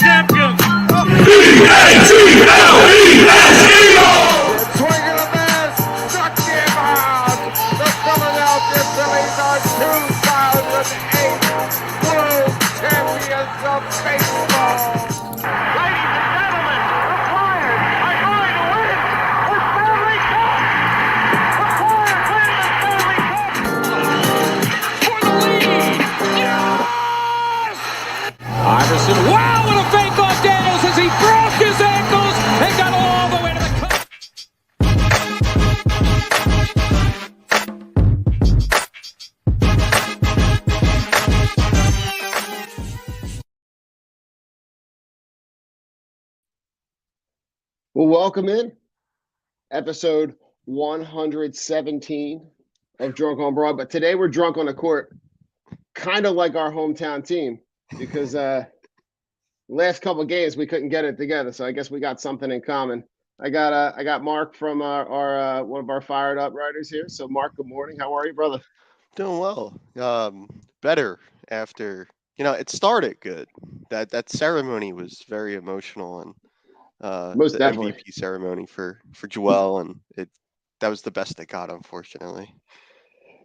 champions. Swinging a miss, struck him out. The Philadelphia Phillies are 2008 World Champions of Baseball. Ladies and gentlemen, the Flyers are going to win the Stanley Cup. The Flyers win the Stanley Cup for the lead. Yes! Iverson, wow, what a fake off Daniels as he broke his ankles and got all the way to the cup. Well, welcome in episode 117 of Drunk on Broad. But today we're drunk on the court, kind of like our hometown team, because last couple of games we couldn't get it together. So I guess we got something in common. I got Mark from our one of our Fired Up writers here. So Mark, good morning. How are you, brother? Doing well. Better after it started good. That ceremony was very emotional, and Most the definitely. MVP ceremony for Joel, and that was the best they got, unfortunately.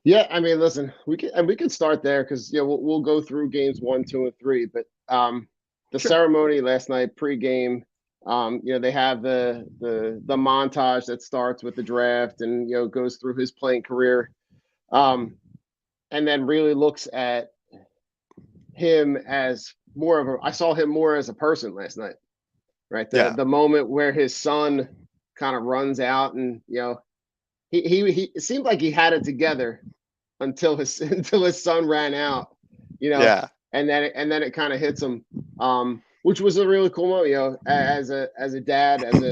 Yeah, I mean, listen, we can start there because we'll go through games 1, 2, and 3. But the Sure. ceremony last night, pregame, they have the montage that starts with the draft and goes through his playing career, and then really looks at him as I saw him more as a person last night, right? The moment where his son kind of runs out and he it seemed like he had it together until his son ran out, Yeah. and then it kind of hits him, which was a really cool moment, as a dad, as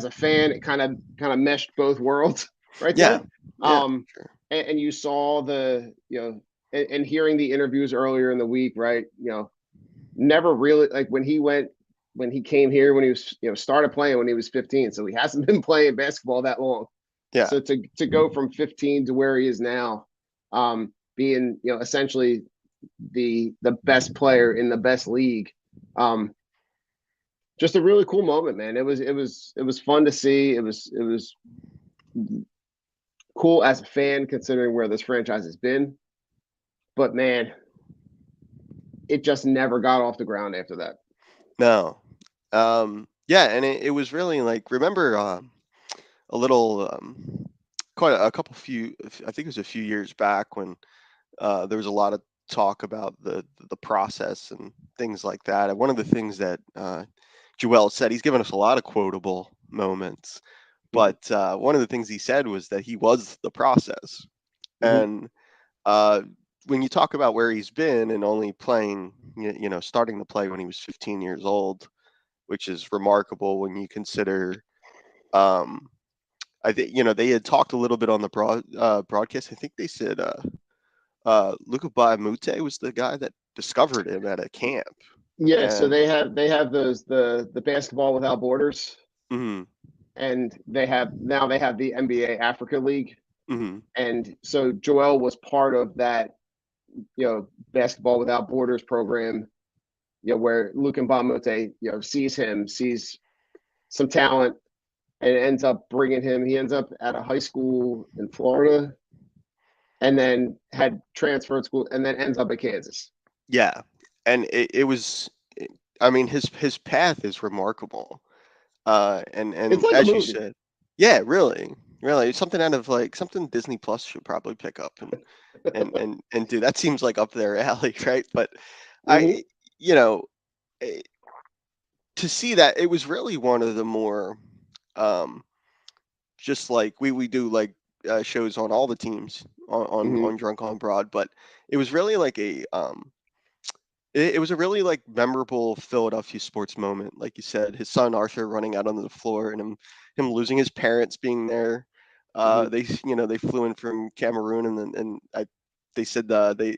a fan, it kind of meshed both worlds right Yeah. there. Sure. And you saw and hearing the interviews earlier in the week, right? Never really, like when he came here, when he was started playing when he was 15, so he hasn't been playing basketball that long. Yeah. So to go from 15 to where he is now, being essentially the best player in the best league, just a really cool moment, man. It was fun to see. It was cool as a fan considering where this franchise has been, but man, it just never got off the ground after that. No. Yeah, and it was really like, remember a little quite a couple few, I think it was a few years back when there was a lot of talk about the process and things like that. And one of the things that Joel said, he's given us a lot of quotable moments, but one of the things he said was that he was the process. And when you talk about where he's been and only playing, starting to play when he was 15 years old, which is remarkable when you consider, I think, they had talked a little bit on the broadcast. I think they said Luka Baamute was the guy that discovered him at a camp. Yeah, so they have those the Basketball Without Borders, Mhm. and they have the NBA Africa League, Mhm. and so Joel was part of that, Basketball Without Borders program, where Luka Baamute, sees some talent and ends up bringing him. He ends up at a high school in Florida, and then had transferred school, and then ends up at Kansas. Yeah, and it was, I mean, his path is remarkable, and It's like a as you movie. said, yeah, really, it's something out of like something Disney Plus should probably pick up and do. That seems like up their alley, right? But I, eh, to see that, it was really one of the more, just like we do like shows on all the teams on Drunk on Broad, but it was really like it was a really like memorable Philadelphia sports moment. Like you said, his son Arthur running out onto the floor and him losing his parents being there. They flew in from Cameroon, and they said they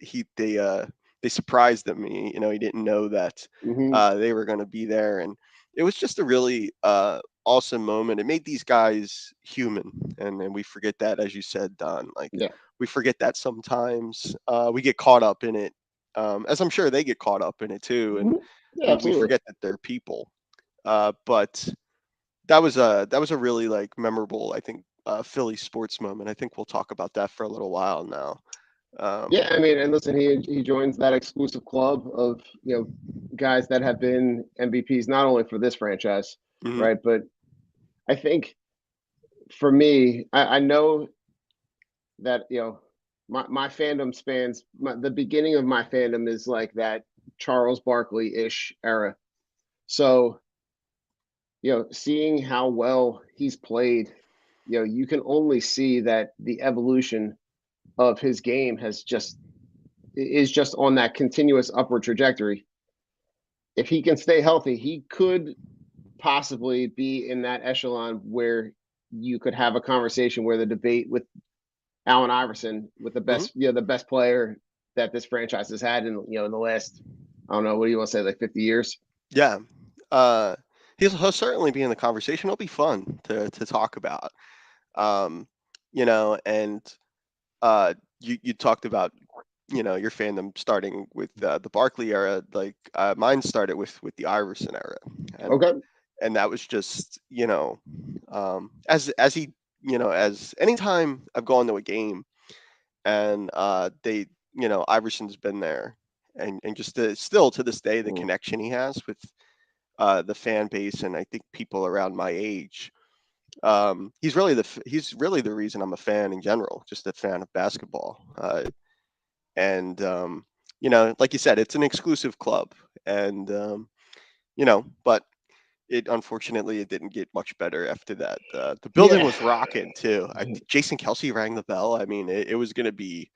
surprised him. He didn't know that they were going to be there, and it was just a really awesome moment. It made these guys human, and we forget that, as you said, Don. Like, we forget that sometimes. We get caught up in it, as I'm sure they get caught up in it too. Yeah, we absolutely. forget that they're people. But that was a really like memorable, I think, Philly sports moment. I think we'll talk about that for a little while now. Yeah, I mean, and listen, he joins that exclusive club of guys that have been MVPs not only for this franchise, Mhm. right? But I think for me, I know that my fandom spans the beginning of my fandom is like that Charles Barkley-ish era. So seeing how well he's played, you can only see that the evolution of his game is just on that continuous upward trajectory. If he can stay healthy, he could possibly be in that echelon where you could have a conversation where the debate with Allen Iverson with the Mhm. best player that this franchise has had in the last, I don't know, what do you want to say, like 50 years? Yeah. Uh, he'll certainly be in the conversation. It'll be fun to talk about. Um, and you talked about your fandom starting with the Barkley era. Like mine started with the Iverson era, and Okay. that was just as he as anytime I've gone to a game and they Iverson's been there, and just still to this day the Mm. connection he has with the fan base and I think people around my age. He's really the reason I'm a fan in general, just a fan of basketball. And like you said, it's an exclusive club, and but it unfortunately it didn't get much better after that. The building Yeah. was rocking too. Jason Kelsey rang the bell. I mean, it was going to be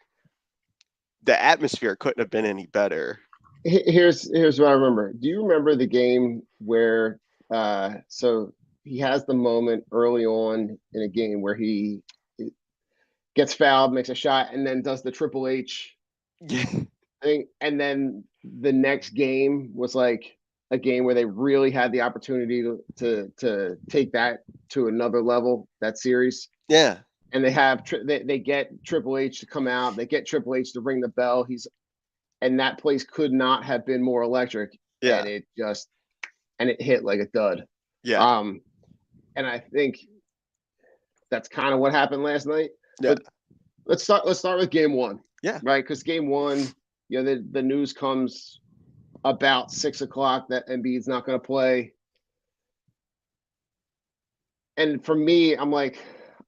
the atmosphere couldn't have been any better. Here's what I remember. Do you remember the game where so he has the moment early on in a game where he gets fouled, makes a shot, and then does the Triple H thing, and then the next game was like a game where they really had the opportunity to take that to another level, that series. Yeah, And they get Triple H to come out, they get Triple H to ring the bell. And that place could not have been more electric, and yeah, it hit like a dud. yeah, Um, and I think that's kind of what happened last night. yeah, But let's start with game one, yeah. right? Because game one, the news comes about 6 o'clock that Embiid's not going to play, and for me, I'm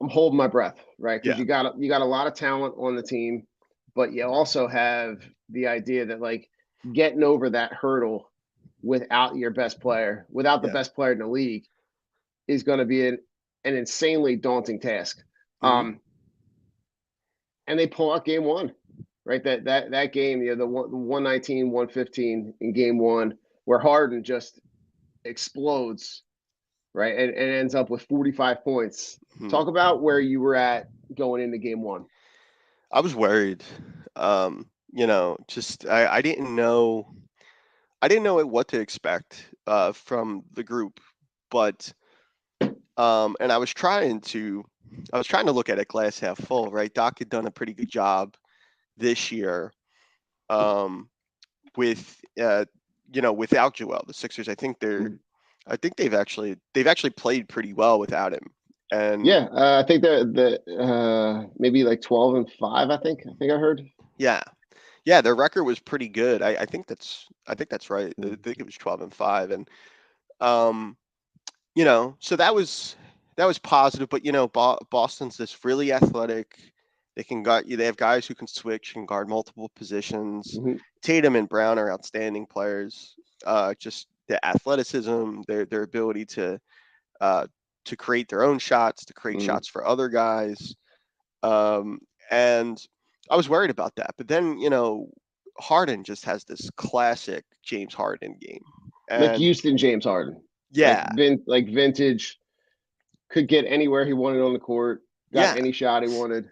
holding my breath, right? Because Yeah. you got a lot of talent on the team, but you also have the idea that like getting over that hurdle without your best player, without the Yeah. best player in the league, is going to be an insanely daunting task. Hmm. Um, and they pull out game one, right? That game, the 119, 115 in game one, where Harden just explodes, right? And ends up with 45 points. Hmm. Talk about where you were at going into game one. I was worried. Just I didn't know what to expect from the group, but and I was trying to look at it glass half full, right? Doc had done a pretty good job this year um, with without Joel. The Sixers, Mhm. I think they've actually played pretty well without him. And Yeah, I think the maybe like 12-5. I think I heard. yeah, yeah, their record was pretty good. I think that's right. I Mhm. think it was 12-5, and um, so that was positive. But Boston's this really athletic. They can guard you. They have guys who can switch and guard multiple positions. Mhm. Tatum and Brown are outstanding players. Just the athleticism, their ability uh, to create their own shots, to create Mhm. shots for other guys. Um, and I was worried about that. But then, Harden just has this classic James Harden game. Like And Houston James Harden, yeah, like vintage, could get anywhere he wanted on the court, got yeah, any shot he wanted,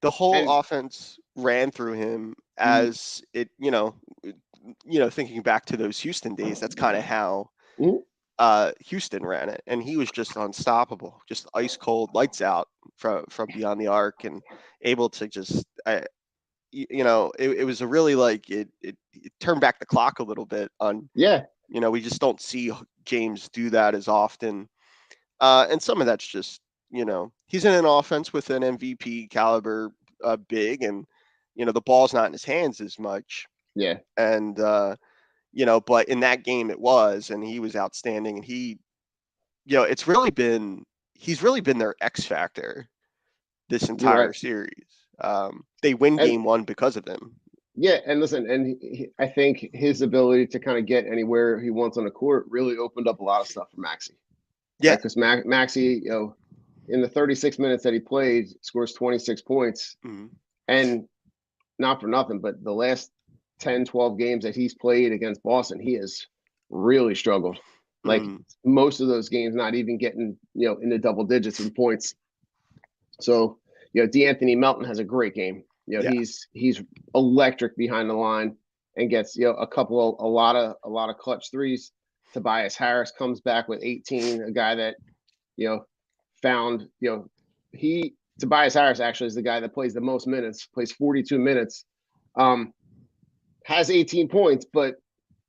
the whole and offense ran through him mhm. as it, thinking back to those Houston days, that's kind of how Mhm. Houston ran it, and he was just unstoppable, just ice cold, lights out from beyond the arc, and able to just, it was a really like it turned back the clock a little bit on Yeah. You know, we just don't see James do that as often. And some of that's just, you know, he's in an offense with an MVP caliber big, and you know the ball's not in his hands as much. Yeah. And you know, but in that game it was, and he was outstanding. And he, you know, he's really been their X factor this You're entire right. series. They win And game one because of him. yeah, and listen, and I think his ability to kind of get anywhere he wants on the court really opened up a lot of stuff for Maxey. Yeah. Right? Because Maxey, you know, in the 36 minutes that he played, scores 26 points. Mhm. And not for nothing, but the last 10, 12 games that he's played against Boston, he has really struggled. Like Mhm. most of those games, not even getting, you know, in the double digits in points. So, you know, DeAnthony Melton has a great game. You know, Yeah. he's electric behind the line and gets, you know, a lot of clutch threes. Tobias Harris comes back with 18, a guy that, you know, found, you know, Tobias Harris actually is the guy that plays the most minutes, plays 42 minutes, has 18 points, but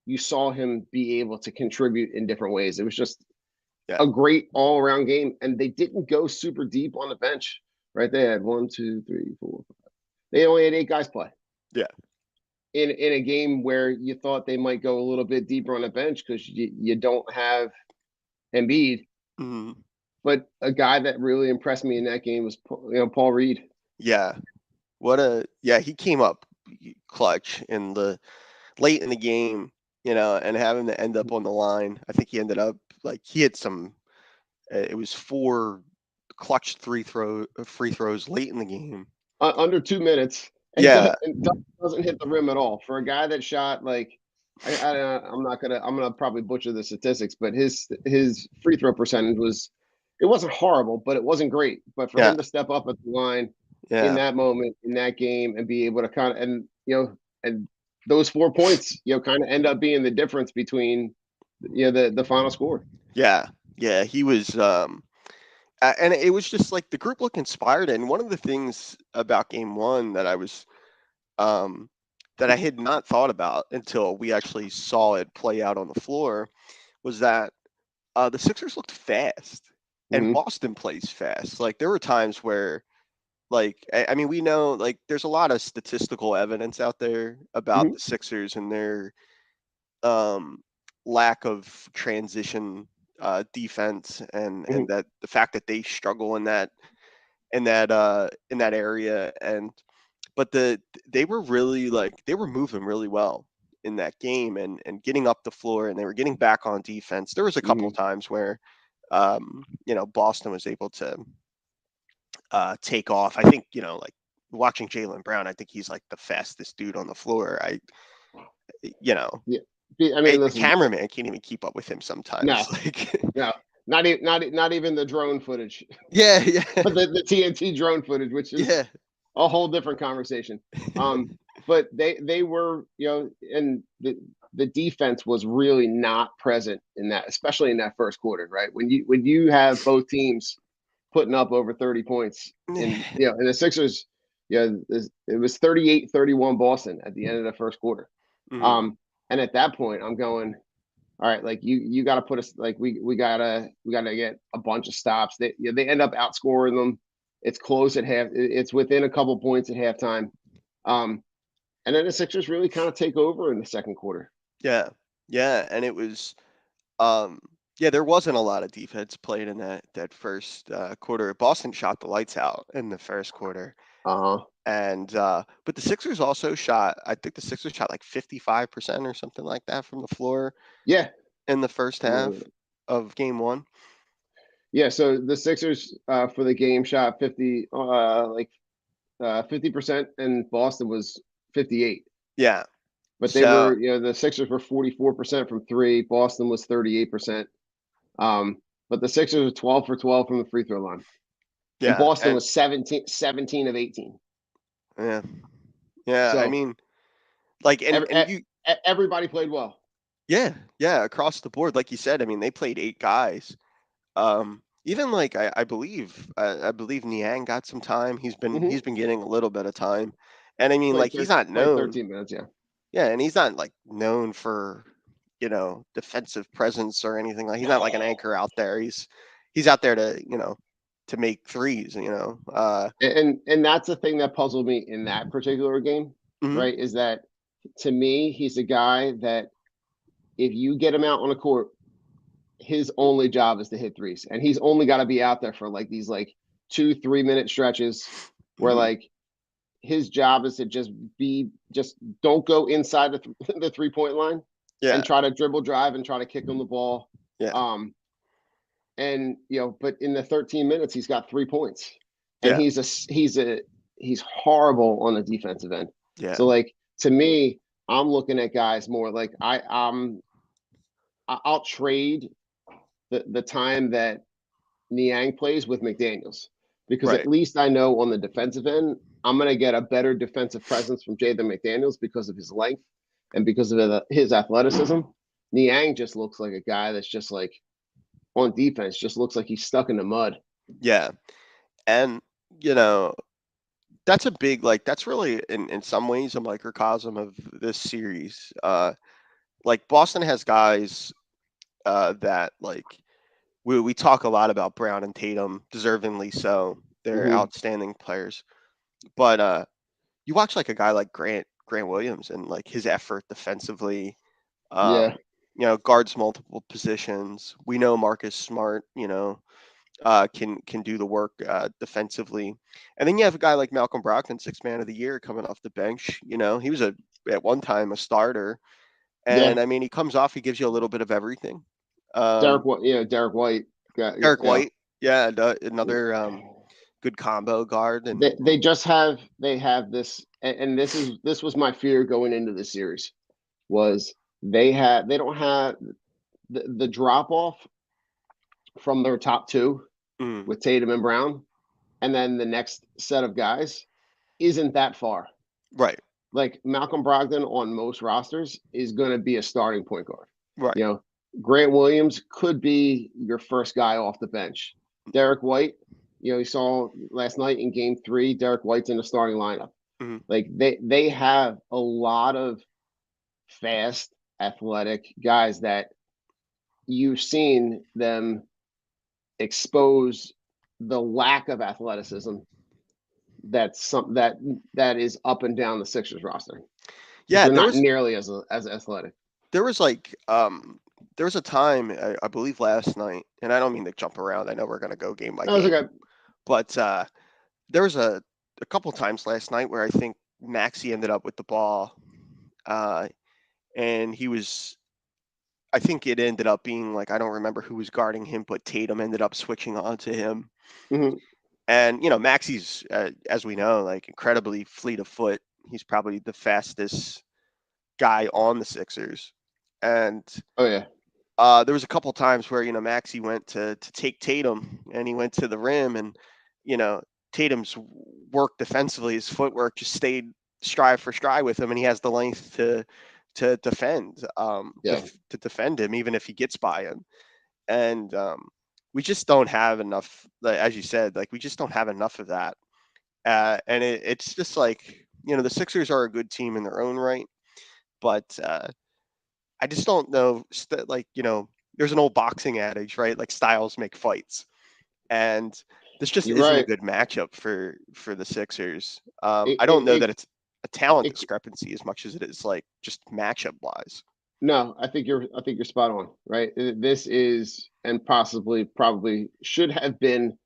you saw him be able to contribute in different ways. It was just Yeah. a great all around game, and they didn't go super deep on the bench, right? They had 1, 2, 3, 4, 5. They only had 8 guys play. Yeah. In a game where you thought they might go a little bit deeper on the bench because you don't have Embiid. Mhm. But a guy that really impressed me in that game was, you know, Paul Reed. Yeah. He came up clutch in the late in the game, you know, and having to end up on the line. I think he ended up like he hit some. It was 4 clutch free throws late in the game. Under 2 minutes, and Yeah. doesn't hit the rim at all. For a guy that shot like, I'm gonna probably butcher the statistics, but his free throw percentage it wasn't horrible, but it wasn't great. But for Yeah. him to step up at the line in Yeah. that moment, in that game, and be able to kind of, and you know, and those 4 points, you know, kind of end up being the difference between, you know, the final score. Yeah. Yeah. He was. And it was just like the group looked inspired. And one of the things about game one that that I had not thought about until we actually saw it play out on the floor was that the Sixers looked fast and Mhm. Boston plays fast. Like there were times where, like, I mean, we know like there's a lot of statistical evidence out there about Mhm. the Sixers and their um, lack of transition defense, and Mhm. that the fact that they struggle in that area. And but they were really like they were moving really well in that game, and getting up the floor, and they were getting back on defense. There was a couple of Mhm. times where you know, Boston was able to take off. I think, you know, like watching Jaylen Brown, I think he's like the fastest dude on the floor. You know, Yeah. I mean, the listen, cameraman can't even keep up with him sometimes. no, Like, no, not even the drone footage. yeah, yeah, The TNT drone footage, which is yeah, a whole different conversation. But they were, you know, and the defense was really not present in that, especially in that first quarter, right? When you have both teams putting up over 30 points in, you know, and the Sixers, yeah, it was 38-31 Boston at the end of the first quarter. Mhm. And at that point, I'm going, all right, like you got to put us, like we gotta get a bunch of stops. They end up outscoring them. It's close at half. It's within a couple points at halftime. Um, and then the Sixers really kind of take over in the second quarter. Yeah, yeah, and it was um yeah, there wasn't a lot of defense played in that first quarter. Boston shot the lights out in the first quarter. Uh huh. And but the Sixers also shot, I think the Sixers shot like 55% or something like that from the floor Yeah. in the first half of game one. Yeah. So the Sixers for the game shot 50%, and Boston was 58. Yeah. But they So were, you know, the Sixers were 44% from three. Boston was 38%. But the Sixers were 12 for 12 from the free throw line. And yeah, Boston and was 17 of 18. yeah. Yeah, I So mean, like, and you everybody played well. yeah, yeah, across the board, like you said, I mean, they played 8 guys. Even like I believe Niang got some time. Mm-hmm. He's been getting a little bit of time. And I mean, Played like he's not played known. 13 minutes. Yeah. Yeah, and he's not like known for defensive presence or anything. Like he's not like an anchor out there. He's out there to make threes. And that's the thing that puzzled me in that particular game, Mhm. right? Is that to me, he's a guy that if you get him out on the court, his only job is to hit threes, and he's only got to be out there for like these like 2-3 minute stretches where Mhm. like his job is to just don't go inside the 3-point line Yeah, and try to dribble drive and try to kick him the ball. yeah, And but in the 13 minutes he's got 3 points, and yeah, he's horrible on the defensive end. yeah, So like to me, I'm looking at guys more like I'll trade the time that Niang plays with McDaniels, because right. at least I know on the defensive end, I'm going to get a better defensive presence from Jaden McDaniels because of his length and because of his athleticism. Niang just looks like a guy that's just like on defense, just looks like he's stuck in the mud. Yeah, and that's a big that's really in some ways a microcosm of this series. Like Boston has guys that like we talk a lot about Brown and Tatum, deservingly so. They're Mhm. outstanding players. But you watch like a guy like Grant Williams and like his effort defensively, Yeah. guards multiple positions. We know Marcus Smart, can do the work defensively. And then you have a guy like Malcolm Brogdon, sixth man of the year, coming off the bench. He was at one time a starter, Yeah. and I mean he comes off, he gives you a little bit of everything. Derek Um, White, Derek White. Derek Yeah. White, yeah, another good combo guard, and They have this, and this was my fear going into the series was they don't have the drop off from their top two mm, with Tatum and Brown, and then the next set of guys isn't that far. right, Like Malcolm Brogdon on most rosters is going to be a starting point guard. right, You know, Grant Williams could be your first guy off the bench. Derek White, you saw last night in game 3, Derek White's in the starting lineup. mm, Like they have a lot of fast, athletic guys that you've seen them expose the lack of athleticism that is up and down the Sixers roster. yeah. They're not nearly as athletic. There was there was a time I believe last night, and I don't mean to jump around. I know we're gonna go game by That was game, okay. but there was a couple times last night where I think Maxey ended up with the ball, and I think it ended up being like, I don't remember who was guarding him, but Tatum ended up switching onto him. Mm-hmm. And Maxey's, as we know, like incredibly fleet of foot. He's probably the fastest guy on the Sixers. And Oh yeah. there was a couple times where Maxey went to take Tatum, and he went to the rim, and Tatum's work defensively, his footwork just stayed stride for stride with him, and he has the length to defend to defend him even if he gets by him. And we just don't have enough, as you said, like we just don't have enough of that. And it's just like the Sixers are a good team in their own right, but I just don't know. There's an old boxing adage, right? Like styles make fights, and this just You're isn't a right. good matchup for the Sixers. It, I don't know it, that it's a talent it, discrepancy as much as it is like just matchup wise. no, I think you're spot on, right? This is, and probably should have been,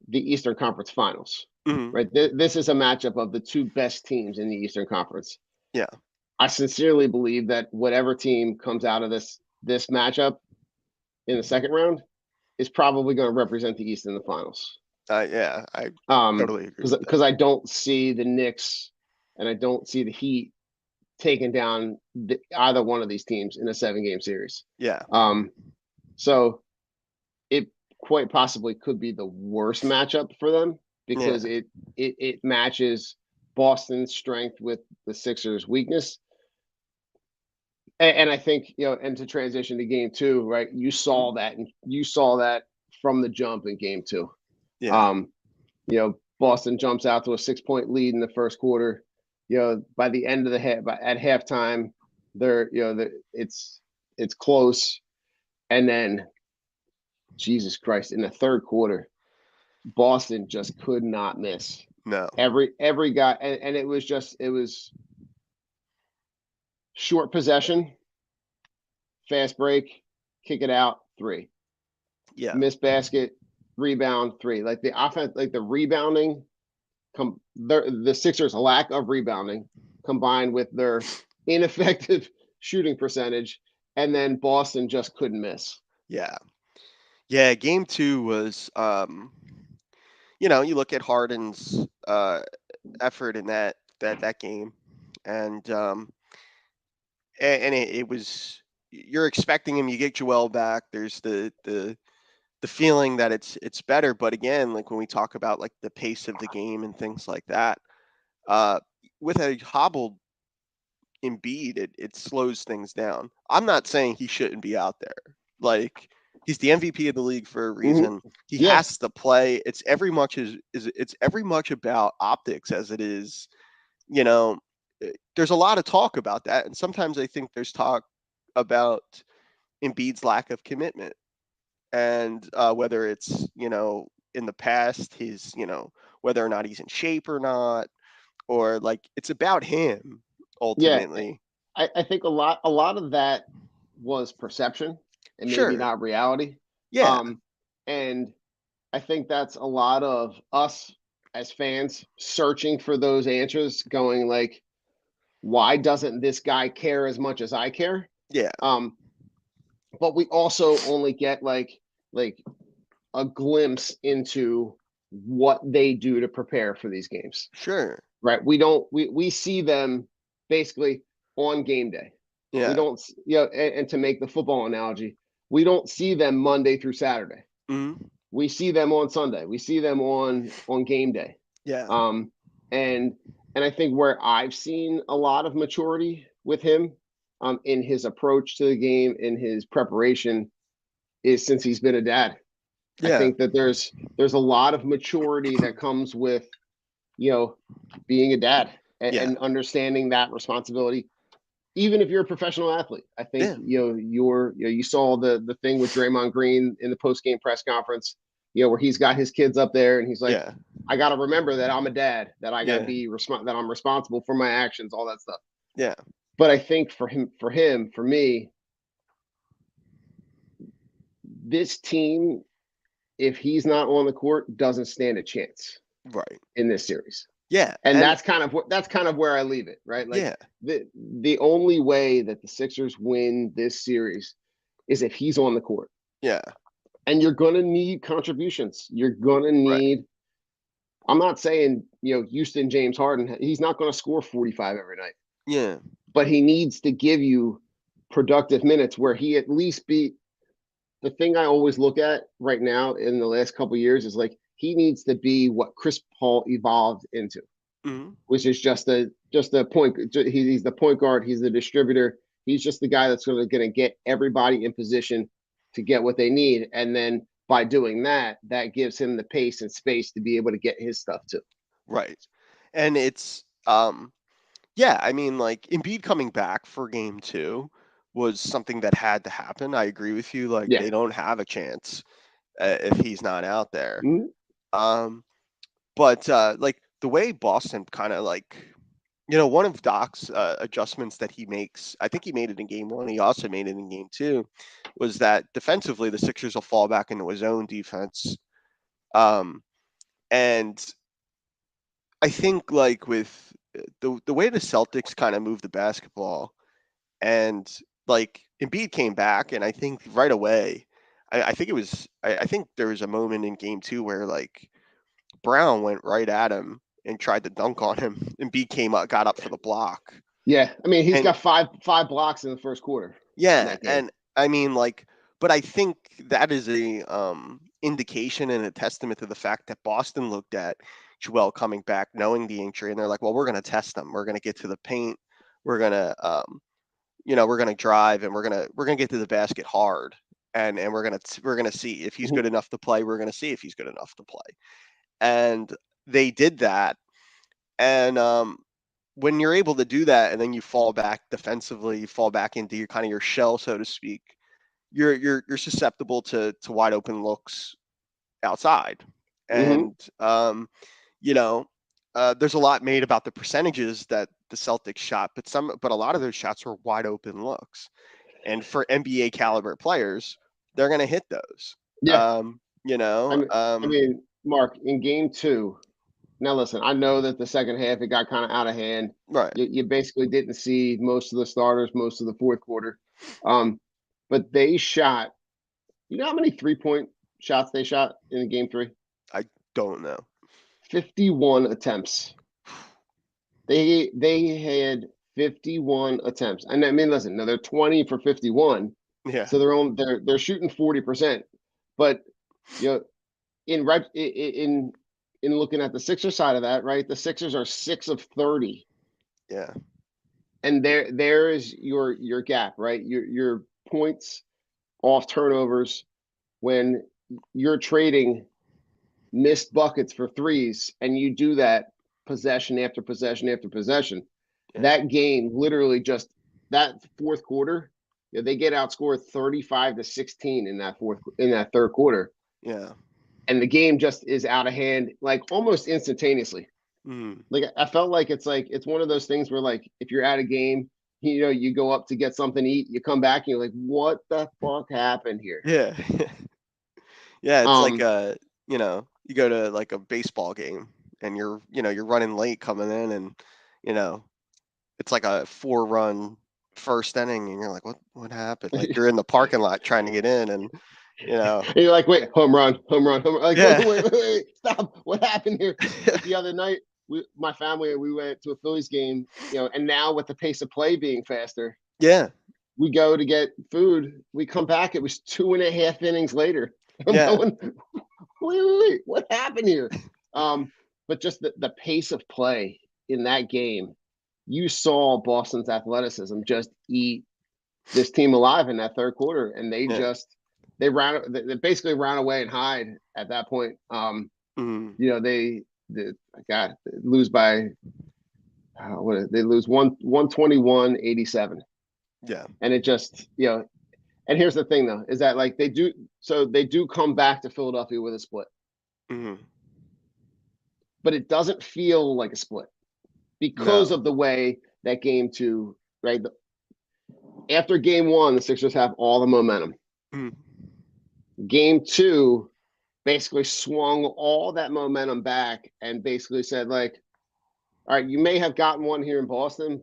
the Eastern Conference Finals, Hmm. right? This is a matchup of the two best teams in the Eastern Conference. Yeah, I sincerely believe that whatever team comes out of this matchup in the second round is probably going to represent the East in the finals. yeah, I totally agree with that. Because I don't see the Knicks and I don't see the Heat taking down either one of these teams in a 7-game series. Yeah, So it quite possibly could be the worst matchup for them because yeah, it matches Boston's strength with the Sixers' weakness. And I think, and to transition to game 2, right? You saw that from the jump in game 2. yeah, Boston jumps out to a 6-point lead in the first quarter. By the end of at halftime, it's it's close, and then Jesus Christ, in the third quarter, Boston just could not miss. No. Every guy, and it was short possession, fast break, kick it out, 3. Yeah. Miss basket, rebound, 3. Like the offense, like the rebounding, the Sixers' lack of rebounding combined with their ineffective shooting percentage, and then Boston just couldn't miss. Yeah. Yeah, game 2 was you look at Harden's effort in that game, and it was, you're expecting him, you get Joel back, there's the feeling that it's better, but again, like when we talk about like the pace of the game and things like that, with a hobbled Embiid, it slows things down. I'm not saying he shouldn't be out there. Like, he's the MVP of the league for a reason. He Yeah. has to play. It's every much about optics as it is, there's a lot of talk about that, and sometimes I think there's talk about Embiid's lack of commitment, and whether it's in the past his whether or not he's in shape or not, or like it's about him ultimately. I think a lot of that was perception and maybe Sure. not reality. Yeah. And I think that's a lot of us as fans searching for those answers, going like, why doesn't this guy care as much as I care? Yeah. But we also only get like a glimpse into what they do to prepare for these games. Sure. Right? We see them basically on game day. Yeah. We don't, and to make the football analogy, we don't see them Monday through Saturday. Mm-hmm. We see them on Sunday. We see them on game day. Yeah. And I think where I've seen a lot of maturity with him, in his approach to the game, in his preparation, is since he's been a dad. Yeah. I think that there's a lot of maturity that comes with, being a dad and understanding that responsibility. Even if you're a professional athlete, I think you saw the thing with Draymond Green in the post-game press conference, where he's got his kids up there and he's like, I got to remember that I'm a dad, that I got to be that I'm responsible for my actions, all that stuff. Yeah. But I think for me, this team, if he's not on the court, doesn't stand a chance Right. in this series. Yeah. And that's kind of where I leave it, right? Like, the only way that the Sixers win this series is if he's on the court. Yeah. And you're going to need contributions. You're going to need, I'm not saying, Houston James Harden, he's not going to score 45 every night. Yeah. But he needs to give you productive minutes where he at least be. The thing I always look at right now in the last couple of years is like, he needs to be what Chris Paul evolved into, which is just a point. He's the point guard. He's the distributor. He's just the guy that's going to get everybody in position to get what they need. And then by doing that, that gives him the pace and space to be able to get his stuff too. Right. And it's, I mean, like, Embiid coming back for game 2 was something that had to happen. I agree with you. Like, they don't have a chance if he's not out there. But like the way Boston kind of like, one of Doc's adjustments that he makes, I think he made it in game 1. He also made it in game 2, was that defensively the Sixers will fall back into his own defense. And I think like with the way the Celtics kind of moved the basketball, and like Embiid came back, and I think right away, I think there was a moment in game 2 where like Brown went right at him and tried to dunk on him, and Embiid got up for the block. Yeah, I mean, he's got five blocks in the first quarter. Yeah, and I mean, like, but I think that is a indication and a testament to the fact that Boston looked at Joel coming back, knowing the injury, and they're like, well, we're going to test him. We're going to get to the paint. We're going to, we're going to drive, and we're going to get to the basket hard, and we're going to see if he's good enough to play. We're going to see if he's good enough to play. And they did that. And when you're able to do that, and then you fall back defensively, you fall back into your kind of your shell, so to speak, you're susceptible to wide open looks outside. And there's a lot made about the percentages that the Celtics shot, but a lot of those shots were wide open looks. And for NBA caliber players, they're going to hit those. Yeah. I mean, Mark, in game 2, now listen, I know that the second half, it got kind of out of hand. Right. You basically didn't see most of the starters, most of the fourth quarter. But they shot, you know how many 3-point shots they shot in game 3? I don't know. 51 attempts. They had 51 attempts. And I mean, listen, now they're 20 for 51. Yeah. So they're shooting 40%. But in looking at the Sixers side of that, right? The Sixers are 6 of 30. Yeah. And there is your gap, right? Your points off turnovers when you're trading missed buckets for threes, and you do that possession after possession after possession. Yeah. That game, literally just that fourth quarter, they get outscored 35-16 in that third quarter. Yeah. And the game just is out of hand, like almost instantaneously. Like I felt like it's one of those things where, like, if you're at a game, you go up to get something to eat, you come back and you're like, what the fuck happened here? Yeah. Yeah. It's like you go to like a baseball game and you're running late coming in, and it's like a 4-run first inning, and you're like, what happened? Like, you're in the parking lot trying to get in, and and you're like, wait, home run. Like, yeah. wait, stop. What happened here? Like the other night, my family, we went to a Phillies game, and now with the pace of play being faster, yeah, we go to get food. We come back, it was 2.5 innings later. I'm going, wait, what happened here? But just the pace of play in that game, you saw Boston's athleticism just eat this team alive in that third quarter, and they basically ran away and hide at that point. They lose by they lose 121-87. Yeah, and it just and here's the thing though, is that like they do come back to Philadelphia with a split, but it doesn't feel like a split because of the way that game 2, right? After game 1, the Sixers have all the momentum. Game 2 basically swung all that momentum back and basically said, like, all right, you may have gotten one here in Boston,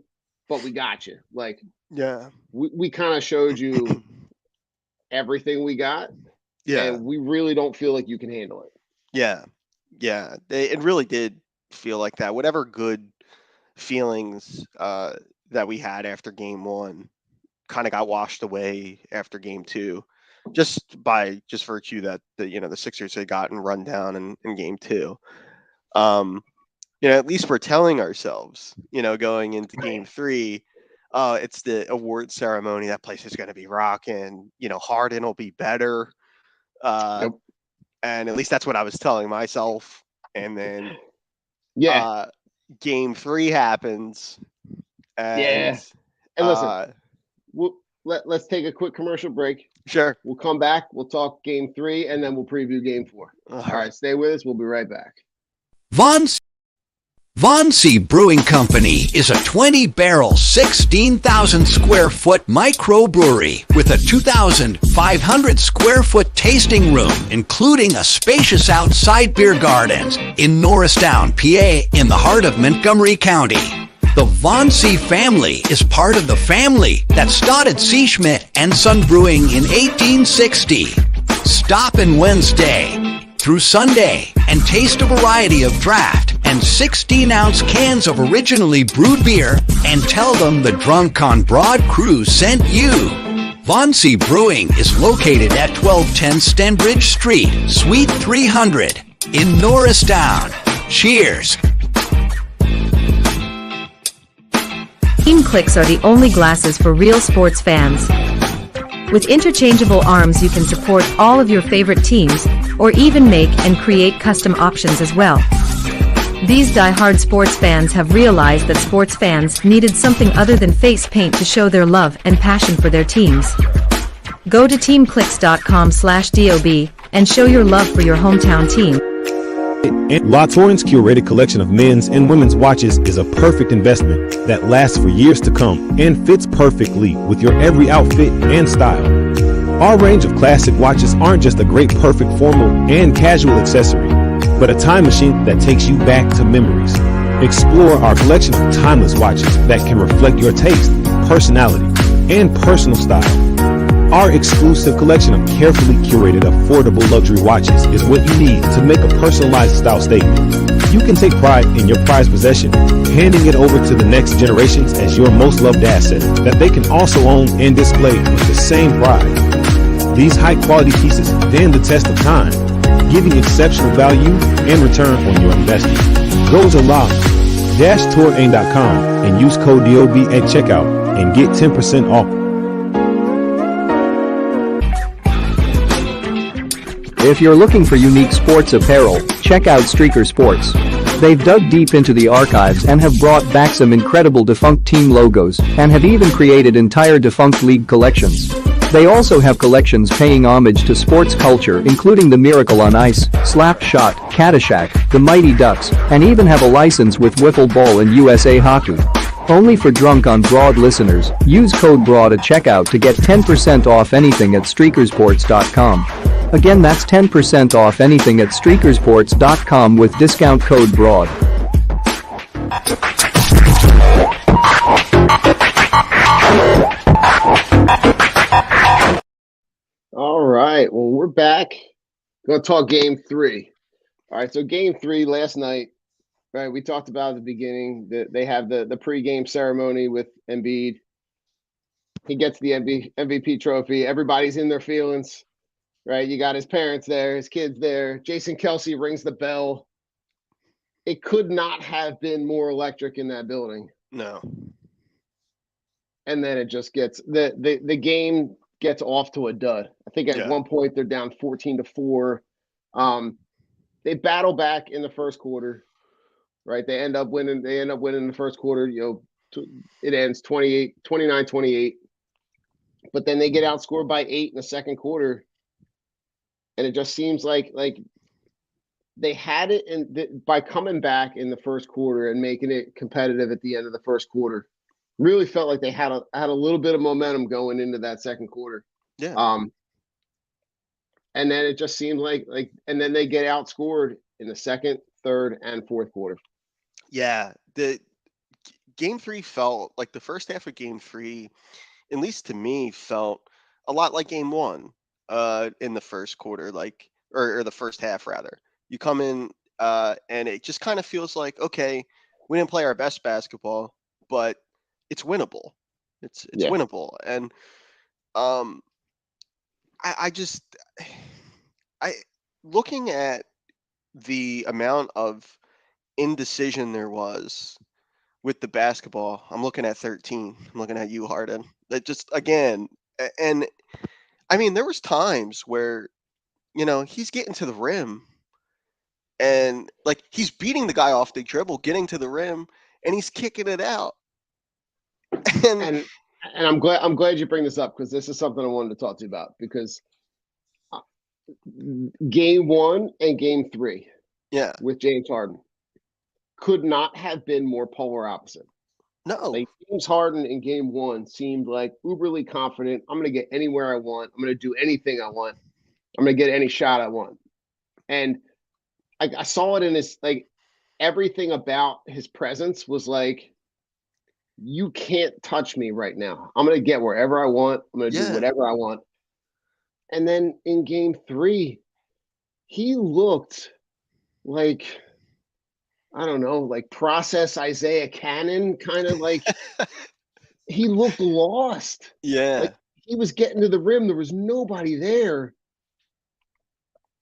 but we got you. Like, yeah, we kind of showed you everything we got. Yeah. And we really don't feel like you can handle it. Yeah. Yeah. It really did feel like that. Whatever good feelings that we had after game 1 kind of got washed away after game 2, just by virtue that the Sixers had gotten run down in game 2. At least we're telling ourselves, going into game 3, it's the award ceremony. That place is going to be rocking. Harden will be better. And at least that's what I was telling myself. And then, game 3 happens. And listen, let's take a quick commercial break. Sure. We'll come back. We'll talk game 3, and then we'll preview game 4. All right, stay with us. We'll be right back. Vonsea Brewing Company is a 20-barrel, 16,000 square foot microbrewery with a 2,500 square foot tasting room, including a spacious outside beer gardens in Norristown, PA, in the heart of Montgomery County. The Vonsea family is part of the family that started C. Schmidt and Son Brewing in 1860. Stop in Wednesday through Sunday and taste a variety of draft and 16-ounce cans of originally brewed beer and tell them the Drunk on Broad crew sent you. Vonsea Brewing is located at 1210 Stenbridge Street, Suite 300 in Norristown. Cheers. Team Clicks are the only glasses for real sports fans. With interchangeable arms, you can support all of your favorite teams, or even make and create custom options as well. These die-hard sports fans have realized that sports fans needed something other than face paint to show their love and passion for their teams. Go to teamclicks.com/DOB and show your love for your hometown team. La Torrent's curated collection of men's and women's watches is a perfect investment that lasts for years to come and fits perfectly with your every outfit and style. Our range of classic watches aren't just a great perfect formal and casual accessory, but a time machine that takes you back to memories. Explore our collection of timeless watches that can reflect your taste, personality, and personal style. Our exclusive collection of carefully curated, affordable luxury watches is what you need to make a personalized style statement. You can take pride in your prized possession, handing it over to the next generations as your most loved asset that they can also own and display with the same pride. These high-quality pieces stand the test of time, giving exceptional value and return on your investment. Go to la-touraine.com and use code DOB at checkout and get 10% off. If you're looking for unique sports apparel, check out Streaker Sports. They've dug deep into the archives and have brought back some incredible defunct team logos and have even created entire defunct league collections. They also have collections paying homage to sports culture, including the Miracle on Ice, Slap Shot, Caddyshack, the Mighty Ducks, and even have a license with Wiffle Ball and USA Hockey. Only for Drunk on Broad listeners, use code BROAD at checkout to get 10% off anything at streakersports.com. Again, that's 10% off anything at streakersports.com with discount code BROAD. All right. Well, we're back. Going to talk game 3. All right. So game 3 last night, right? We talked about at the beginning that they have the pregame ceremony with Embiid. He gets the MVP trophy. Everybody's in their feelings, right? You got his parents there, his kids there. Jason Kelce rings the bell. It could not have been more electric in that building. No. And then it just gets the game gets off to a dud. I think at one point they're down 14-4. They battle back in the first quarter, right? They end up winning the first quarter. It ends 29-28. But then they get outscored by 8 in the second quarter. And it just seems like they had it, and by coming back in the first quarter and making it competitive at the end of the first quarter, really felt like they had a little bit of momentum going into that second quarter. Yeah. And then it just seemed like and then they get outscored in the second, third, and fourth quarter. Yeah. The game 3 felt like the first half of game 3, at least to me, felt a lot like game 1 in the first quarter, or the first half rather. You come in and it just kind of feels like, okay, we didn't play our best basketball, but it's winnable. It's winnable. And I looking at the amount of indecision there was with the basketball, I'm looking at 13. I'm looking at you, Harden. That just, again, and I mean, there was times where, he's getting to the rim and he's beating the guy off the dribble, getting to the rim, and he's kicking it out. And I'm glad you bring this up, because this is something I wanted to talk to you about, because game 1 and game 3 with James Harden could not have been more polar opposite. No. James Harden in game 1 seemed like uberly confident. I'm going to get anywhere I want. I'm going to do anything I want. I'm going to get any shot I want. And I saw it in his, everything about his presence was like, you can't touch me right now. I'm going to get wherever I want. I'm going to do whatever I want. And then in game 3, he looked like, I don't know, process Isaiah Cannon, kind of he looked lost. Yeah. He was getting to the rim. There was nobody there.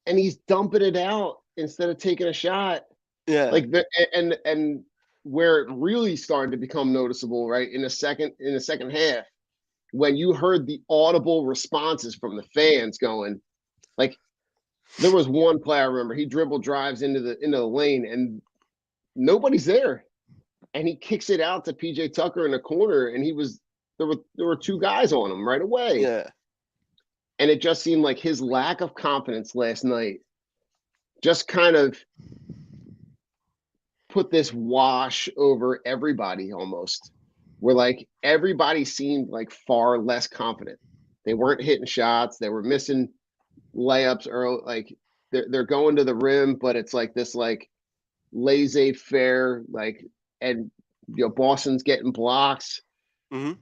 And he's dumping it out instead of taking a shot. Yeah. And where it really started to become noticeable, right, in the second half, when you heard the audible responses from the fans going, there was one play I remember, he dribble drives into the lane, and nobody's there. And he kicks it out to PJ Tucker in the corner, and there were two guys on him right away. Yeah. And it just seemed like his lack of confidence last night just kind of put this wash over everybody almost, where like everybody seemed like far less confident. They weren't hitting shots. They were missing layups early. Like they're going to the rim, but it's like this like laissez-faire, like, and Boston's getting blocks. Mm-hmm.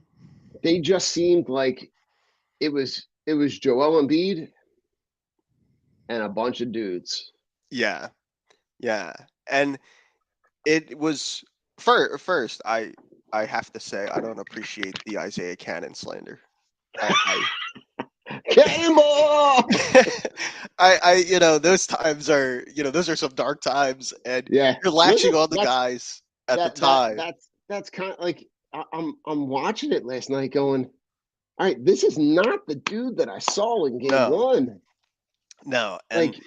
They just seemed like it was Joel Embiid and a bunch of dudes. Yeah. Yeah. And it was first, I have to say I don't appreciate the Isaiah Cannon slander. Cannonball! Those times are, those are some dark times, and Yeah, you're latching on the guys at the time. That's kind of like I'm watching it last night, going, all right, this is not the dude that I saw in game one. No, and Like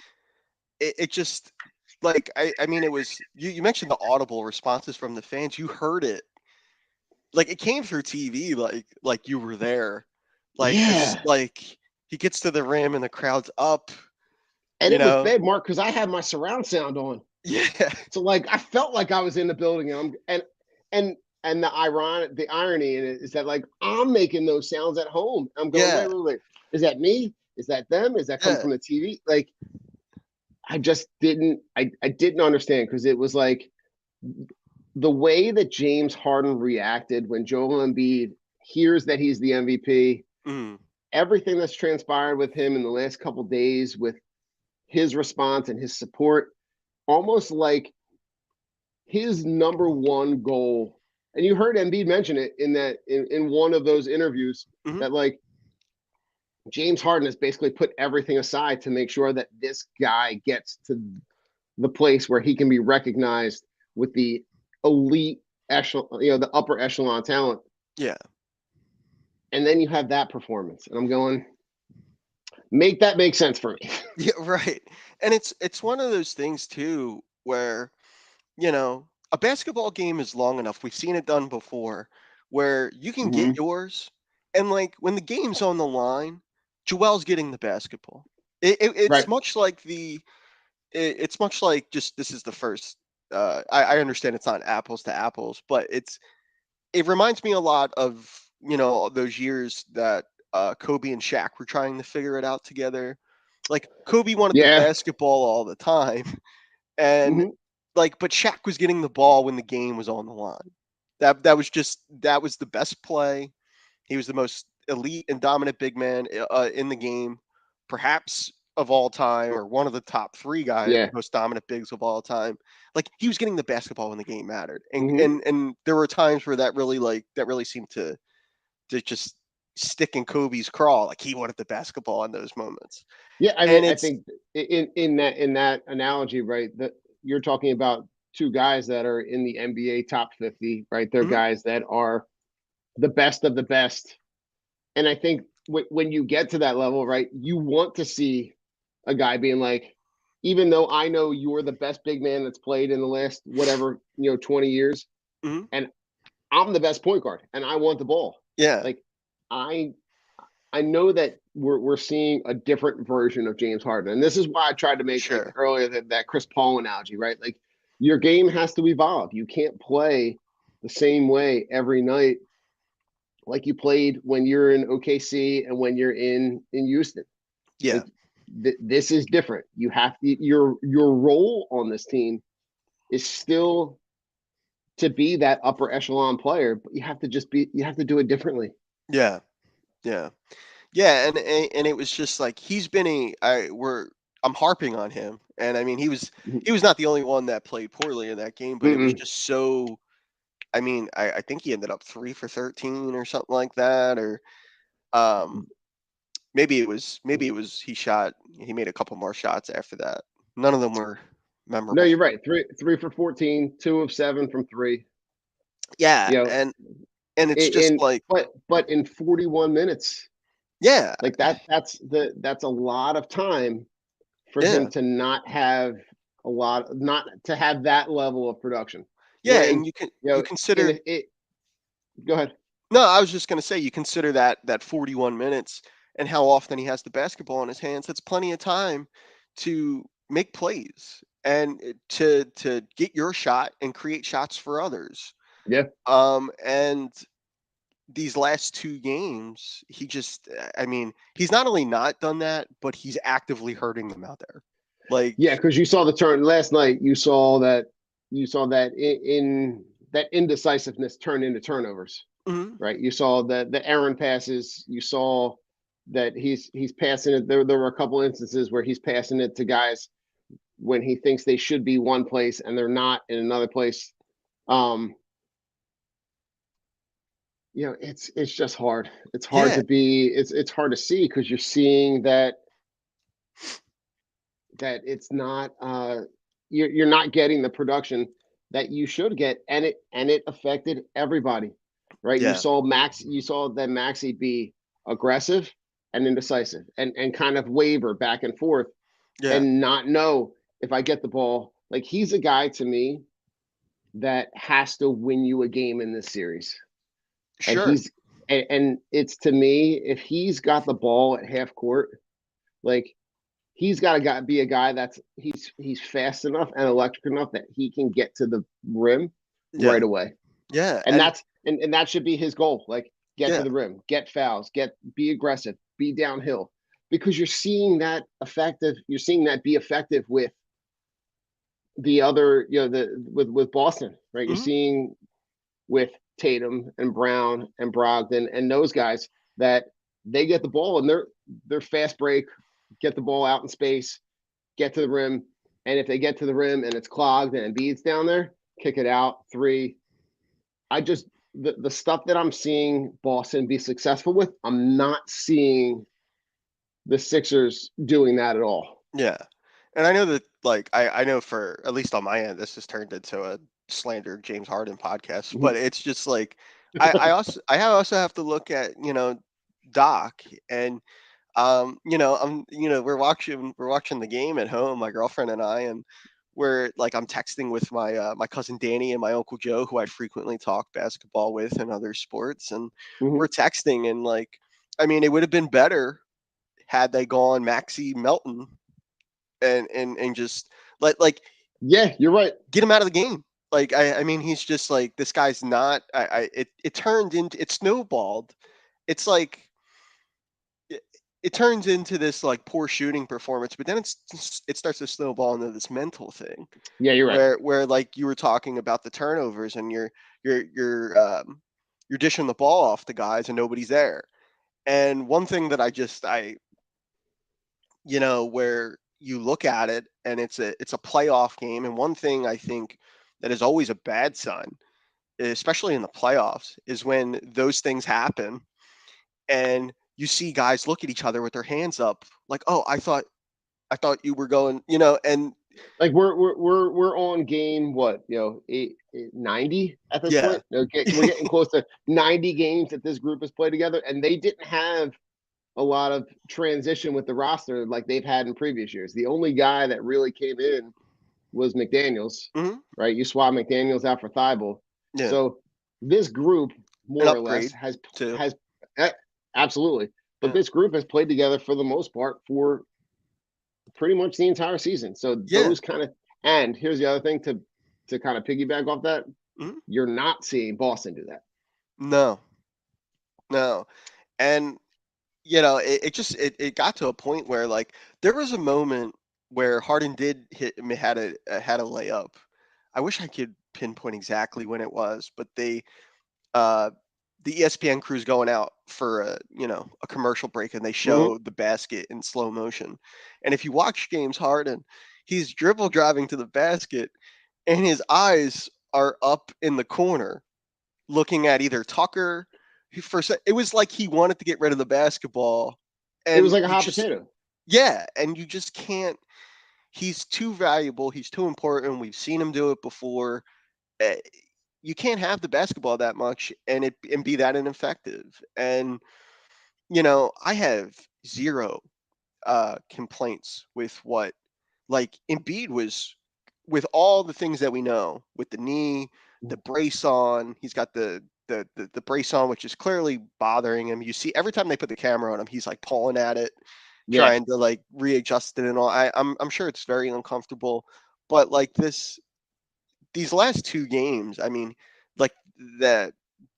it just like I mean, it was you mentioned the audible responses from the fans. You heard it, like it came through TV, like you were there. Like Yeah. like he gets to the rim and the crowd's up. And it was bad, Mark, because I had my surround sound on. Yeah. So like I felt like I was in the building, and the irony in it is that like I'm making those sounds at home. I'm going, wait. Is that me? Is that them? Is that coming from the TV? Like I just didn't understand, because it was like the way that James Harden reacted when Joel Embiid hears that he's the MVP. Mm. Everything that's transpired with him in the last couple days, with his response and his support, almost like his number one goal. And you heard Embiid mention it in one of those interviews, Mhm. that like James Harden has basically put everything aside to make sure that this guy gets to the place where he can be recognized with the elite echelon, the upper echelon talent. Yeah. And then you have that performance, and I'm going, make that make sense for me. Yeah, right. And it's one of those things too where, a basketball game is long enough. We've seen it done before, where you can get yours, and like when the game's on the line, Joel's getting the basketball. It's Right. much like it's much like just this is the first. I understand it's not apples to apples, but it reminds me a lot of those years that Kobe and Shaq were trying to figure it out together. Like Kobe wanted the basketball all the time, and but Shaq was getting the ball when the game was on the line. That was the best play. He was the most elite and dominant big man in the game, perhaps of all time, or one of the top three guys, most dominant bigs of all time. Like he was getting the basketball when the game mattered, and there were times where that really seemed to just stick in Kobe's craw. Like he wanted the basketball in those moments. Yeah, I mean, I think in that analogy, right, that you're talking about two guys that are in the NBA top 50, right? They're guys that are the best of the best. And I think when you get to that level, right, you want to see a guy being like, even though I know you're the best big man that's played in the last 20 years, and I'm the best point guard, and I want the ball. Yeah. Like I know that we're seeing a different version of James Harden, and this is why I tried to make earlier that Chris Paul analogy, right? Like your game has to evolve. You can't play the same way every night like you played when you're in OKC and when you're in Houston. Yeah. Like, this is different. You have to, your role on this team is still to be that upper echelon player, but you have to do it differently. Yeah. Yeah. Yeah. And it was just like, he's been I'm harping on him. And I mean, he was not the only one that played poorly in that game, but it was just so, I mean, I think he ended up 3 for 13 or something like that. Or maybe it was he made a couple more shots after that. None of them were memorable. No, you're right. 3 for 14, 2 of 7 from 3. Yeah. And it's just but in 41 minutes. Yeah. Like that's a lot of time for him to not have a lot, not to have that level of production. Yeah, When, and you and consider. it, go ahead. No, I was just gonna say you consider that 41 minutes and how often he has the basketball in his hands. That's plenty of time to make plays and to get your shot and create shots for others. Yeah. And these last two games, he just, I mean, he's not only not done that, but he's actively hurting them out there. Like, Yeah, because you saw the turn last night. You saw that in that indecisiveness turn into turnovers, mhm, right? You saw the errant passes. You saw that he's passing it. There were a couple instances where he's passing it to guys when he thinks they should be one place and they're not in another place. Um, it's just hard. It's hard yeah, to be. It's hard to see because you're seeing that it's not you're not getting the production that you should get, and it affected everybody, right? yeah, You saw that Maxey be aggressive and indecisive and kind of waver back and forth yeah, and not know if I get the ball. Like, he's a guy to me that has to win you a game in this series. And sure, it's, to me, if he's got the ball at half court, like, he's got to be a guy that's he's fast enough and electric enough that he can get to the rim yeah, right away. yeah, And that should be his goal. Like, get to yeah, the rim, get fouls, be aggressive, be downhill. Because you're seeing that be effective with the other, with Boston, right? You're mhm, seeing with Tatum and Brown and Brogdon and those guys that they get the ball and they're fast break, get the ball out in space, get to the rim, and if they get to the rim and it's clogged and Embiid's down there, kick it out, three. The stuff that I'm seeing Boston be successful with, I'm not seeing the Sixers doing that at all. yeah. And I know that, like, I know for at least on my end, this has turned into a slander James Harden podcast, but it's just like I also have to look at, Doc, and we're watching the game at home, my girlfriend and I, and we're like, I'm texting with my cousin Danny and my uncle Joe, who I frequently talk basketball with and other sports, and Mhm. we're texting, and like, I mean, it would have been better had they gone Maxey Melton and just Yeah, you're right. get him out of the game. Like, I mean, he's just like, this guy's not. It turned into, it snowballed. It's like it turns into this like poor shooting performance, but then it starts to snowball into this mental thing Yeah, you're right. where like you were talking about the turnovers, and you're dishing the ball off to guys and nobody's there. And one thing that where you look at it and it's a playoff game, and one thing I think that is always a bad sign, especially in the playoffs, is when those things happen and you see guys look at each other with their hands up like, oh, I thought you were going, and Like, we're on game, what, 90 at this yeah, point. We're getting close to 90 games that this group has played together, and they didn't have a lot of transition with the roster like they've had in previous years. The only guy that really came in was McDaniels, mhm, right? You swap McDaniels out for Thibault. yeah, So this group, an more or less, upgrade too. has absolutely. But Yeah. this group has played together for the most part for pretty much the entire season. So Yeah. those kind of, and here's the other thing to kind of piggyback off that, Mhm. you're not seeing Boston do that. No, no, and it got to a point where like there was a moment where Harden did had a layup. I wish I could pinpoint exactly when it was, but uh the ESPN crew's going out for a commercial break, and they Mhm. show the basket in slow motion. And if you watch James Harden, he's dribble driving to the basket, and his eyes are up in the corner, looking at either Tucker. It was like he wanted to get rid of the basketball, It was and like a hot potato. yeah, and you just can't. He's too valuable. He's too important. We've seen him do it before. Uh, you can't have the basketball that much and be that ineffective. And I have zero complaints with what, like, Embiid was with all the things that we know, with the knee, the brace on, he's got the brace on, which is clearly bothering him. You see every time they put the camera on him, he's like pulling at it, Yeah. trying to like readjust it and all. I'm sure it's very uncomfortable, but like these last two games, I mean, like the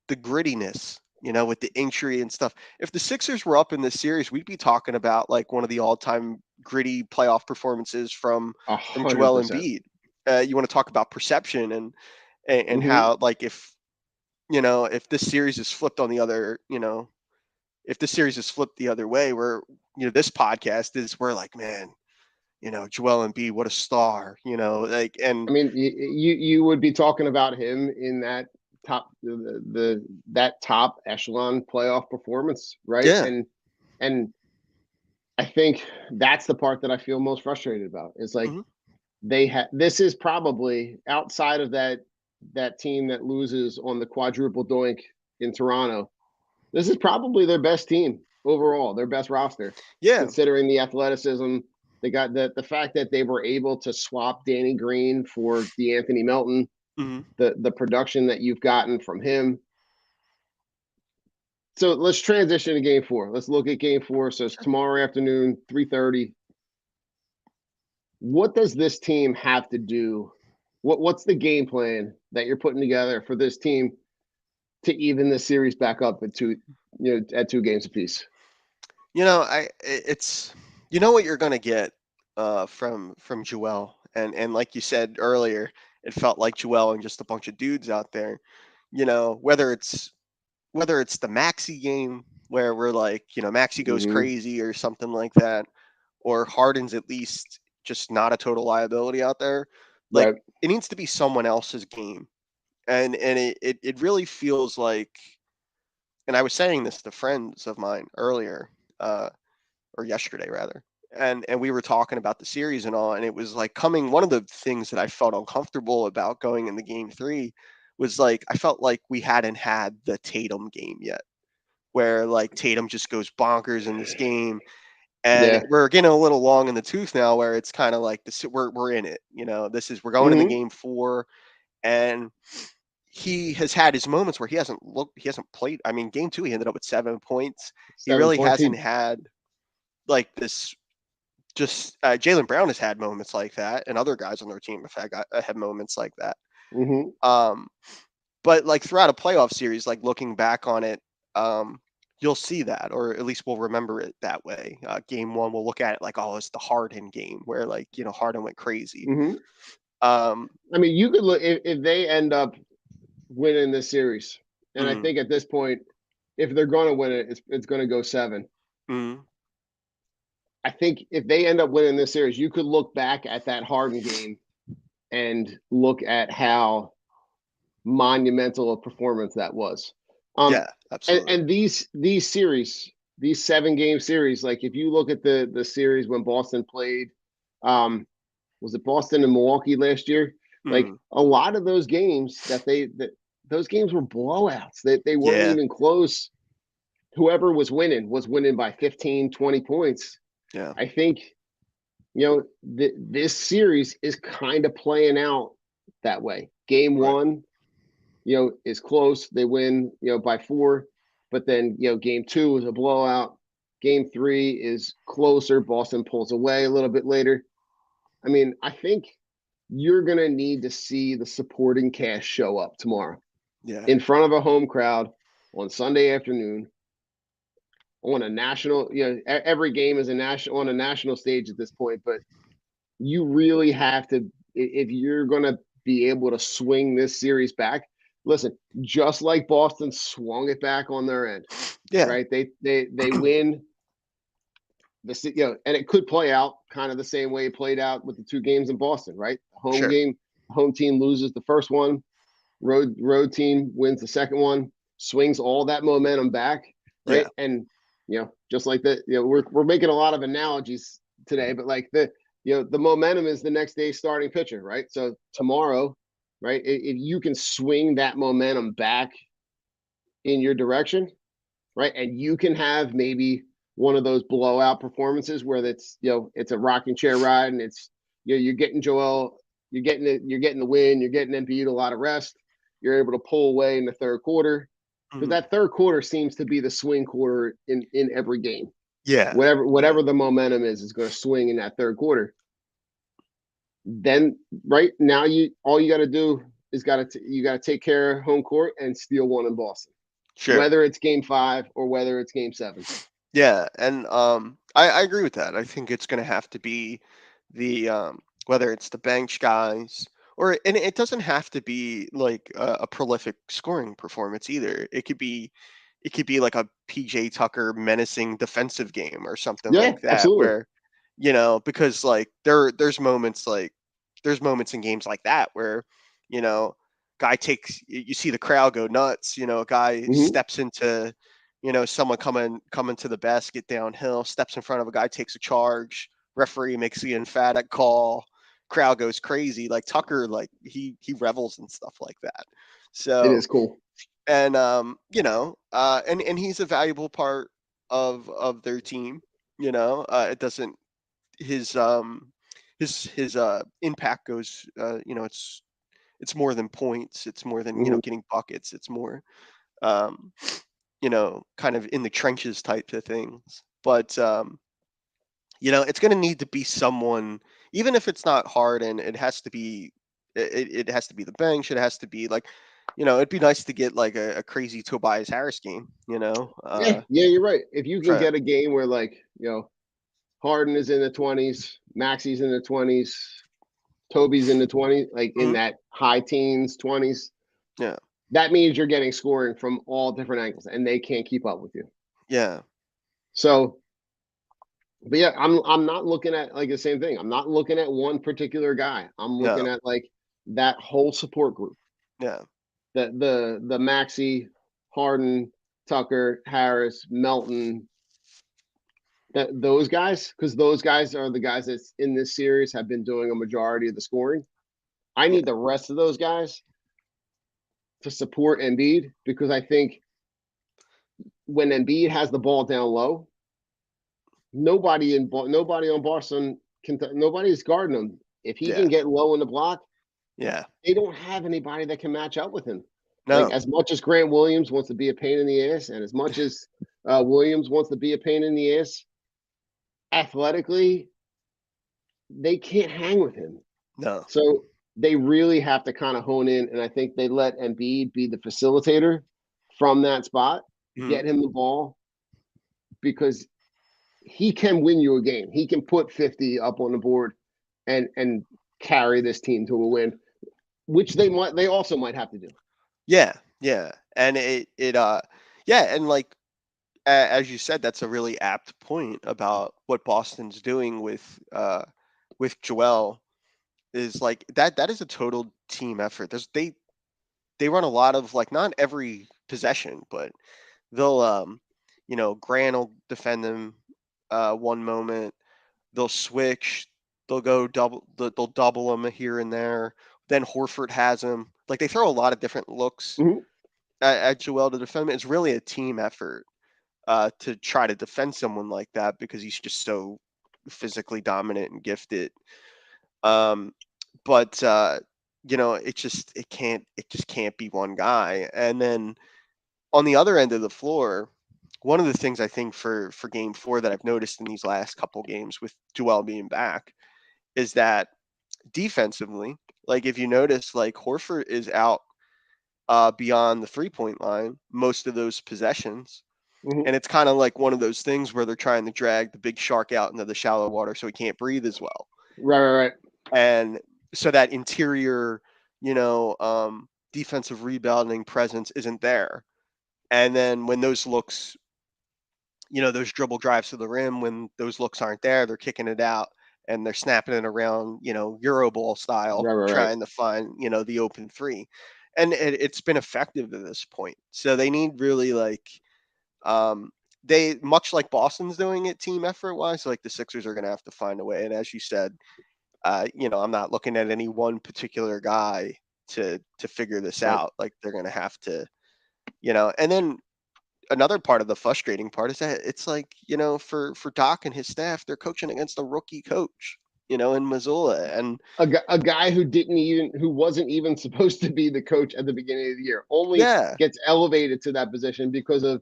grittiness, with the injury and stuff. If the Sixers were up in this series, we'd be talking about like one of the all-time gritty playoff performances from Joel 100%. Embiid. You want to talk about perception and Mhm. how like if this series is flipped on the other, if this series is flipped the other way, where this podcast is, we're like, man, Joel Embiid, what a star, like, and I mean, you would be talking about him in that top that top echelon playoff performance, right? yeah, And I think that's the part that I feel most frustrated about. Is like Mhm. this is probably outside of that team that loses on the quadruple doink in Toronto. This is probably their best team overall, their best roster, yeah, considering the athleticism. They got the fact that they were able to swap Danny Green for DeAnthony Melton, hmm the production that you've gotten from him. So let's transition to game 4. Let's look at game 4. So it's tomorrow afternoon, 3:30. What does this team have to do? What's the game plan that you're putting together for this team to even the series back up at two games apiece? It's what you're gonna get from Joel, and like you said earlier, it felt like Joel and just a bunch of dudes out there. Whether it's the Maxey game where we're like, Maxey goes Mhm. crazy or something like that, or Harden's at least just not a total liability out there. Like, Right. it needs to be someone else's game, and it really feels like. And I was saying this to friends of mine earlier, or yesterday rather, and we were talking about the series and all, and it was like one of the things that I felt uncomfortable about going into game 3 was like I felt like we hadn't had the Tatum game yet, where like Tatum just goes bonkers in this game, and Yeah. we're getting a little long in the tooth now, where it's kind of like this, we're in it, we're going into Mhm. game 4, and he has had his moments where he hasn't played. I mean, game 2 he ended up with 7 points. He 7 really points. hasn't had like this. Just Jaylen Brown has had moments like that, and other guys on their team have moments like that. Mhm. But like throughout a playoff series, like looking back on it, you'll see that, or at least we'll remember it that way. Game 1, we'll look at it like, oh, it's the Harden game where like Harden went crazy. Mhm. Um, I mean, you could look if they end up winning this series, and I mm, think at this point, if they're going to win it, it's going to go 7. mm, I think if they end up winning this series, you could look back at that Harden game and look at how monumental a performance that was. yeah, absolutely. And these series, these 7-game series, like if you look at the series when Boston played, was it Boston and Milwaukee last year? Like Mm, a lot of those games that those games were blowouts. They weren't yeah, even close. Whoever was winning by 15, 20 points. yeah, I think this series is kind of playing out that way. Game right, 1, is close. They win, by 4. But then, game 2 is a blowout. Game 3 is closer. Boston pulls away a little bit later. I mean, I think you're going to need to see the supporting cast show up tomorrow yeah, in front of a home crowd on Sunday afternoon on a national, every game is on a national stage at this point, but you really have to, if you're going to be able to swing this series back. Listen, just like Boston swung it back on their end, yeah, right? They win and it could play out kind of the same way it played out with the 2 games in Boston, right? Home sure, game, home team loses the first one, road team wins the second one, swings all that momentum back, yeah, right? And just like that, we're making a lot of analogies today, but like the momentum is the next day's starting pitcher, right? So tomorrow, right, if you can swing that momentum back in your direction, right, and you can have maybe one of those blowout performances where it's it's a rocking chair ride and it's you're getting Joel you're getting the win, you're getting Embiid a lot of rest. You're able to pull away in the third quarter. Because that third quarter seems to be the swing quarter in every game. Yeah. Whatever the momentum is going to swing in that third quarter. Then right now all you got to do is you got to take care of home court and steal one in Boston. Sure. Whether it's game 5 or whether it's game 7. Yeah, and I agree with that. I think it's going to have to be the whether it's the bench guys and it doesn't have to be like a prolific scoring performance either. It could be like a PJ Tucker menacing defensive game or something like that, absolutely. where because like there's moments in games like that where guy takes, you see the crowd go nuts, a guy steps into someone coming to the basket downhill, steps in front of a guy, takes a charge, referee makes the emphatic call, crowd goes crazy. Like Tucker, like he revels and stuff like that. So it is cool. And and he's a valuable part of their team. It doesn't his impact goes it's more than points, it's more than getting buckets, it's more kind of in the trenches type of things. But it's going to need to be someone, even if it's not Harden, it has to be it has to be the bench. It has to be like, it'd be nice to get like a crazy Tobias Harris game, yeah, you're right. If you can get a game where like, Harden is in the 20s, Maxi's in the 20s, Toby's in the 20s, like in that high teens, 20s. Yeah. That means you're getting scoring from all different angles and they can't keep up with you. Yeah. So, but yeah, I'm not looking at like the same thing. I'm not looking at one particular guy. I'm looking at like that whole support group. Yeah. The Maxey, Harden, Tucker, Harris, Melton, those guys, because those guys are the guys that's in this series have been doing a majority of the scoring. I need the rest of those guys to support Embiid, because I think when Embiid has the ball down low, nobody on Boston nobody's guarding him. If he can get low in the block, they don't have anybody that can match up with him. No. Like, as much as Grant Williams wants to be a pain in the ass, and as much as Williams wants to be a pain in the ass, athletically, they can't hang with him. No. So they really have to kind of hone in, and I think they let Embiid be the facilitator from that spot, get him the ball, because he can win you a game. He can put 50 up on the board and carry this team to a win, which they also might have to do. Yeah, yeah. And and like as you said, that's a really apt point about what Boston's doing with Joel. Is like that is a total team effort. They run a lot of, like, not every possession, but they'll Grant will defend them one moment, they'll switch, they'll double them here and there, then Horford has him. Like, they throw a lot of different looks at Joel to defend him. It's really a team effort to try to defend someone like that, because he's just so physically dominant and gifted. But it just can't be one guy. And then on the other end of the floor, one of the things I think for game 4 that I've noticed in these last couple games with Joel being back is that defensively, like, if you notice, like, Horford is out beyond the 3-point line most of those possessions. And it's kind of like one of those things where they're trying to drag the big shark out into the shallow water so he can't breathe as well. Right. And so that interior, defensive rebounding presence isn't there. And then when those looks, those dribble drives to the rim, when those looks aren't there, they're kicking it out and they're snapping it around, Euroball style, trying to find, the open three. And it's been effective at this point. So they need really, like, they, much like Boston's doing it team effort wise, like, the Sixers are going to have to find a way. And as you said, I'm not looking at any one particular guy to figure this out. Like, they're going to have to, and then another part of the frustrating part is that it's like, for Doc and his staff, they're coaching against a rookie coach. in Missoula. And a guy who wasn't even supposed to be the coach at the beginning of the year only yeah, gets elevated to that position because of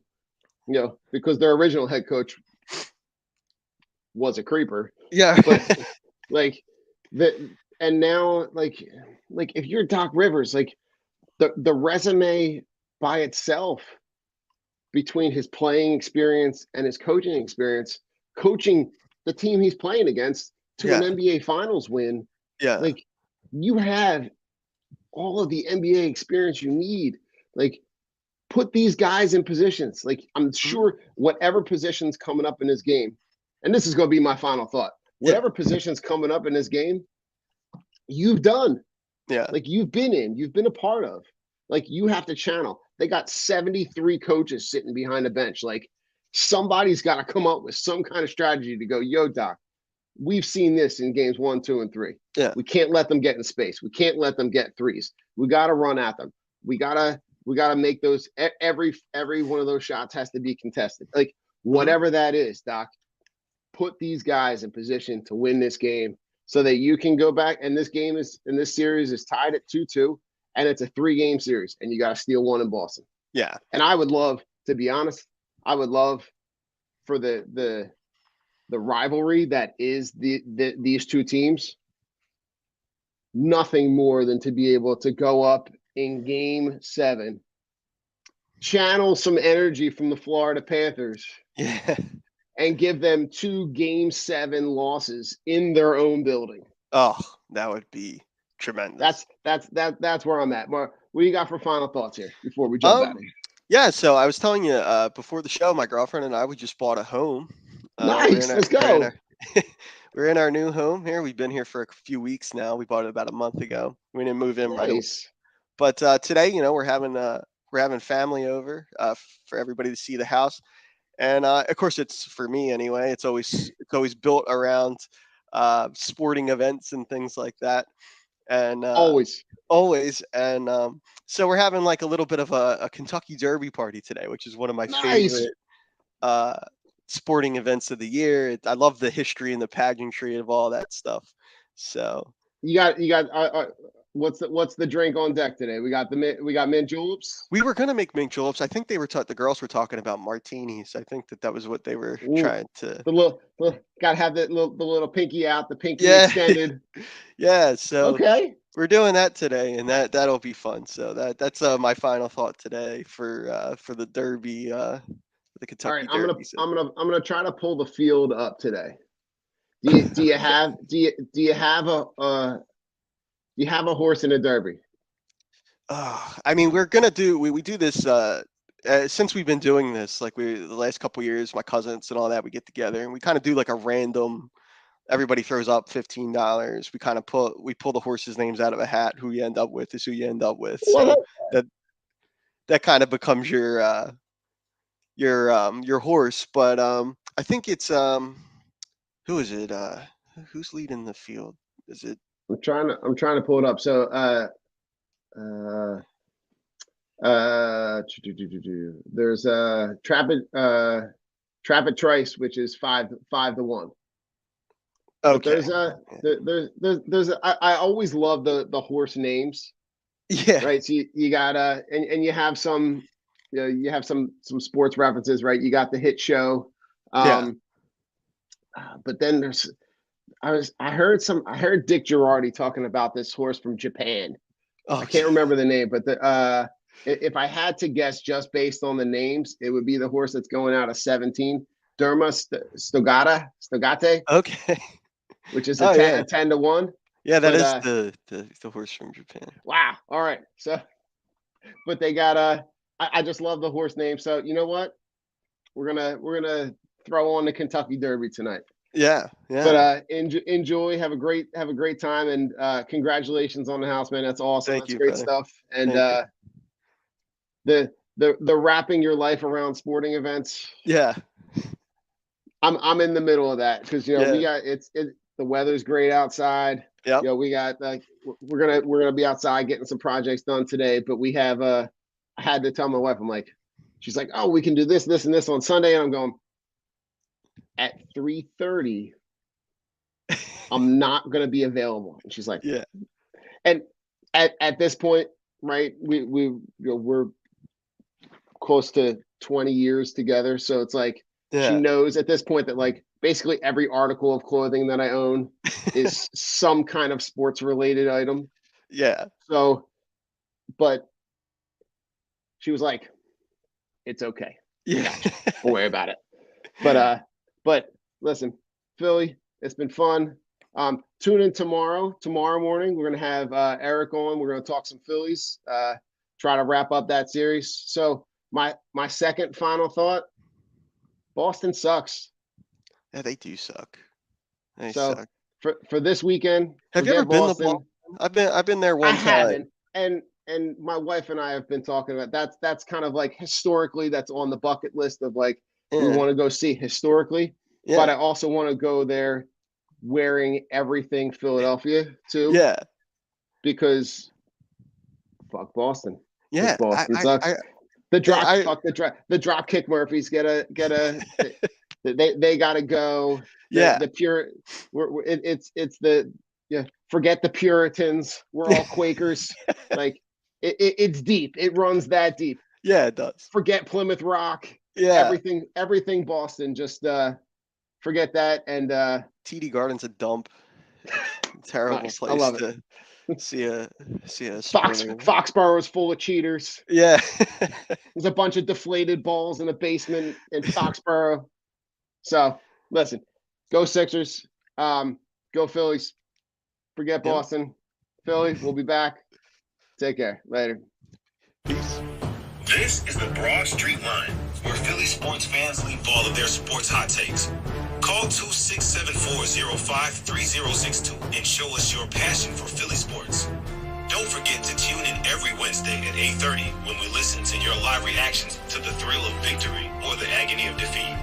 because their original head coach was a creeper. yeah, But like and now like if you're Doc Rivers, like the resume by itself between his playing experience and his coaching experience, coaching the team he's playing against to an yeah, NBA Finals win, yeah, like you have all of the NBA experience you need. Like put these guys in positions. Like I'm sure whatever position's coming up in this game, and this is going to be my final thought. yeah, Whatever position's coming up in this game, you've done. yeah, Like you've been a part of. Like you have to channel. They got 73 coaches sitting behind the bench. Like somebody's got to come up with some kind of strategy to go, yo, Doc, we've seen this in games 1, 2, and 3. yeah, We can't let them get in space. We can't let them get threes. We got to run at them. We gotta make those. Every one of those shots has to be contested. Like whatever that is, Doc. Put these guys in position to win this game so that you can go back. And this series is tied at 2-2, and it's a 3-game series, and you got to steal one in Boston. yeah, And I would love, to be honest, I would love for the rivalry that is these two teams, nothing more than to be able to go up in game 7, channel some energy from the Florida Panthers, yeah. and give them 2 game 7 losses in their own building. Oh, that would be tremendous. That's where I'm at. Mark, what do you got for final thoughts here before we jump out of here? Yeah, so I was telling you before the show, my girlfriend and I, we just bought a home. Nice, let's go. We're in our new home here. We've been here for a few weeks now. We bought it about a month ago. We didn't move in right away. Nice. But today, we're having family over for everybody to see the house. And of course, it's for me anyway. It's always built around sporting events and things like that. And always. And so we're having like a little bit of a Kentucky Derby party today, which is one of my favorite sporting events of the year. I love the history and the pageantry of all that stuff. So you got what's the drink on deck today? We got mint juleps. We were gonna make mint juleps. I think the girls were talking about martinis. I think that was what they were trying to. The little gotta have the little pinky out, the pinky extended. Yeah. So okay, we're doing that today, and that'll be fun. So that's my final thought today for the Derby, the Kentucky Derby. I'm gonna try to pull the field up today. Do you have a horse in a Derby? I mean, we're gonna do we do this since we've been doing this. Like the last couple of years, my cousins and all that, we get together and we kind of do like a random. Everybody throws up $15. We kind of pull the horses' names out of a hat. Who you end up with is who you end up with. So that kind of becomes your horse. But I think it's who is it? Who's leading the field? Is it? I'm trying to pull it up. So there's Trapid Trice, which is 5-1. Okay. There's I always love the horse names. Yeah. Right. So you got and you have some you have some sports references, right? You got the hit show. But then I heard Dick Girardi talking about this horse from Japan. Oh, I can't remember the name, but if I had to guess just based on the names, it would be the horse that's going out of 17, Derma Stogate. Okay. Which is a 10-1. Yeah, that is the horse from Japan. Wow. All right. So, but they got I just love the horse name. So you know what? We're gonna throw on the Kentucky Derby tonight. Yeah. But enjoy. Have a great time, and congratulations on the house, man. That's awesome. That's great stuff. And the wrapping your life around sporting events. Yeah. I'm in the middle of that because we got the weather's great outside. Yeah. We got we're gonna be outside getting some projects done today, but we have I had to tell my wife, she's like, oh, we can do this, and this on Sunday, and I'm going at 3:30. I'm not going to be available. And she's like, Yeah. And at this point, right, we're close to 20 years together. So it's like, she Yeah. knows at this point that like basically every article of clothing that I own is some kind of sports related item. Yeah. So, but she was like, it's okay. Yeah. Don't worry about it. But listen, Philly, it's been fun. Tune in tomorrow morning. We're going to have Eric on. We're going to talk some Phillies, try to wrap up that series. So my second final thought, Boston sucks. Yeah, they do suck. They So suck. for this weekend, Have you ever forget been to Boston. Boston? I've been there I one time. haven't. And my wife and I have been talking about that's kind of like historically that's on the bucket list of like we Yeah. want to go see historically. Yeah. But I also want to go there wearing everything Philadelphia too. Yeah. Because fuck Boston. Yeah. Boston sucks. The drop kick Murphys get a they gotta go. Yeah. The pure it's the forget the Puritans. We're all Quakers. Like it's deep. It runs that deep. Yeah, it does. Forget Plymouth Rock. Yeah. Everything Boston. Just forget that. And TD Garden's a dump. Terrible Nice. I place love to see a sporting- Foxborough is full of cheaters. Yeah. There's a bunch of deflated balls in the basement in Foxborough. So listen, go Sixers. Go Phillies. Forget Yep. Boston. Philly, we'll be back. Take care. Later. Peace. This is the Broad Street Line, where Philly sports fans leave all of their sports hot takes. Call 267-405-3062 and show us your passion for Philly sports. Don't forget to tune in every Wednesday at 8:30 when we listen to your live reactions to the thrill of victory or the agony of defeat.